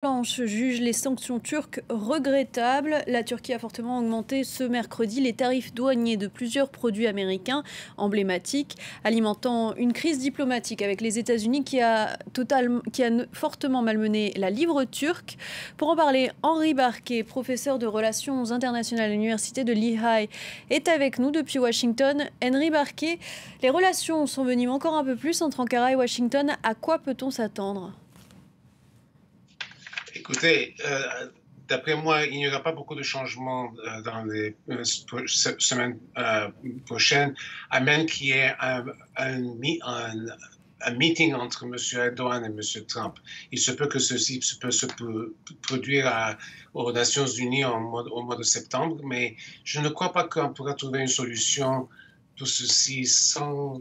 Blanche juge les sanctions turques regrettables. La Turquie a fortement augmenté ce mercredi les tarifs douaniers de plusieurs produits américains emblématiques, alimentant une crise diplomatique avec les États-Unis qui a fortement malmené la livre turque. Pour en parler, Henri Barquet, professeur de relations internationales à l'université de Lehigh, est avec nous depuis Washington. Henri Barquet, les relations s'enveniment encore un peu plus entre Ankara et Washington. À quoi peut-on s'attendre ? Écoutez, d'après moi, il n'y aura pas beaucoup de changements dans les semaines prochaines, à même qu'il y ait un meeting entre M. Erdogan et M. Trump. Il se peut que ceci peut se produire aux Nations Unies au mois de septembre, mais je ne crois pas qu'on pourra trouver une solution pour ceci sans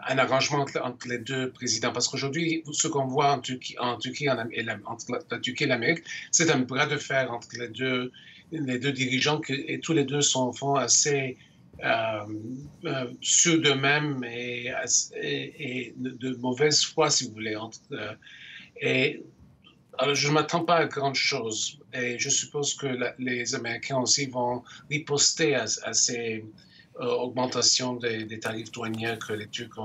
un arrangement entre les deux présidents. Parce qu'aujourd'hui, ce qu'on voit entre la Turquie et l'Amérique, c'est un bras de fer entre les deux dirigeants et tous les deux font assez sûrs d'eux-mêmes et de mauvaise foi, si vous voulez. Alors, je ne m'attends pas à grand chose. Et je suppose que les Américains aussi vont riposter à ces augmentation des tarifs douaniers que les Turcs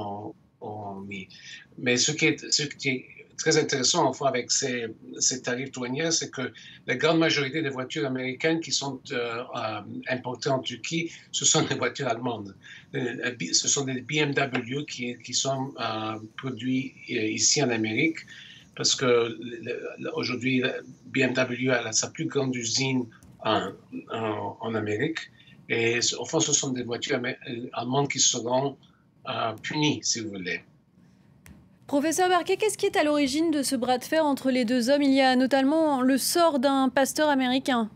ont mis. Mais ce qui est très intéressant, enfin, avec ces tarifs douaniers, c'est que la grande majorité des voitures américaines qui sont importées en Turquie, ce sont des voitures allemandes. Ce sont des BMW qui sont produits ici en Amérique, parce que aujourd'hui, BMW a sa plus grande usine en Amérique. Et au fond, ce sont des voitures allemandes qui seront punies, si vous voulez. Professeur Barquet, qu'est-ce qui est à l'origine de ce bras de fer entre les deux hommes? Il y a notamment le sort d'un pasteur américain.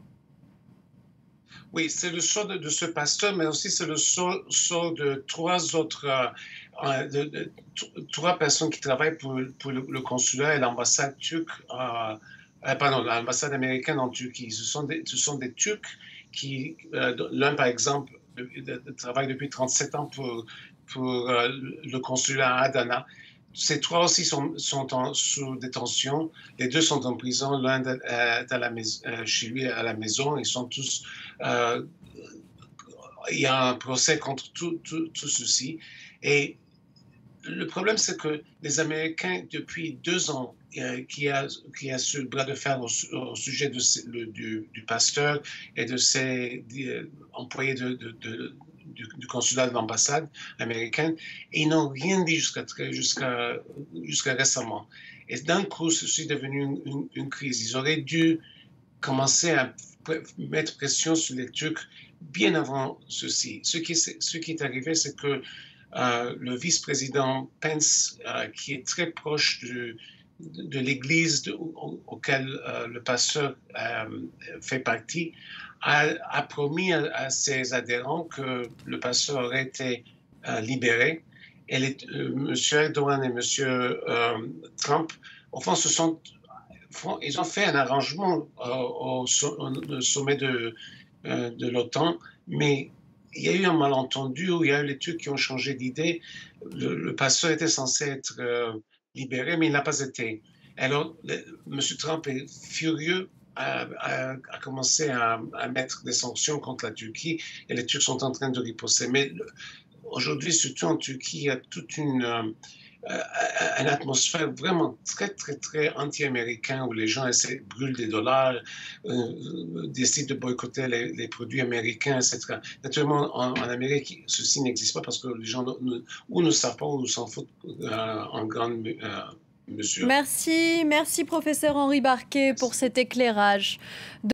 Oui, c'est le sort de ce pasteur, mais aussi c'est le sort de trois autres, trois personnes qui travaillent pour le consulat et l'ambassade turque, pardon, l'ambassade américaine en Turquie. Ce sont des Turcs qui, l'un par exemple, travaille depuis 37 ans pour le consulat à Adana. Ces trois aussi sont sous détention. Les deux sont en prison, l'un chez lui à la maison. Ils sont tous. Il y a un procès contre tout ceci. Et le problème, c'est que les Américains, depuis 2 ans, qui a ce bras de fer au sujet du pasteur et de ses employés du consulat de l'ambassade américaine, et ils n'ont rien dit jusqu'à récemment. Et d'un coup, ceci est devenu une crise. Ils auraient dû commencer à mettre pression sur les Turcs bien avant ceci. Ce qui est arrivé, c'est que le vice-président Pence, qui est très proche de l'église auquel le pasteur fait partie, a promis à ses adhérents que le pasteur aurait été libéré. Et M. Erdogan et M. Trump, au fond, ils ont fait un arrangement au sommet de l'OTAN, mais il y a eu un malentendu où il y a eu les Turcs qui ont changé d'idée. Le pasteur était censé être libéré, mais il n'a pas été. Alors, M. Trump est furieux, a commencé à mettre des sanctions contre la Turquie et les Turcs sont en train de riposter. Mais aujourd'hui, surtout en Turquie, il y a toute une atmosphère vraiment très, très, très anti-américain où les gens brûlent des dollars, décident de boycotter les produits américains, etc. Naturellement, en Amérique, ceci n'existe pas parce que les gens ou ne savent pas ou s'en foutent en grande mesure. Merci professeur Henri Barquet pour cet éclairage.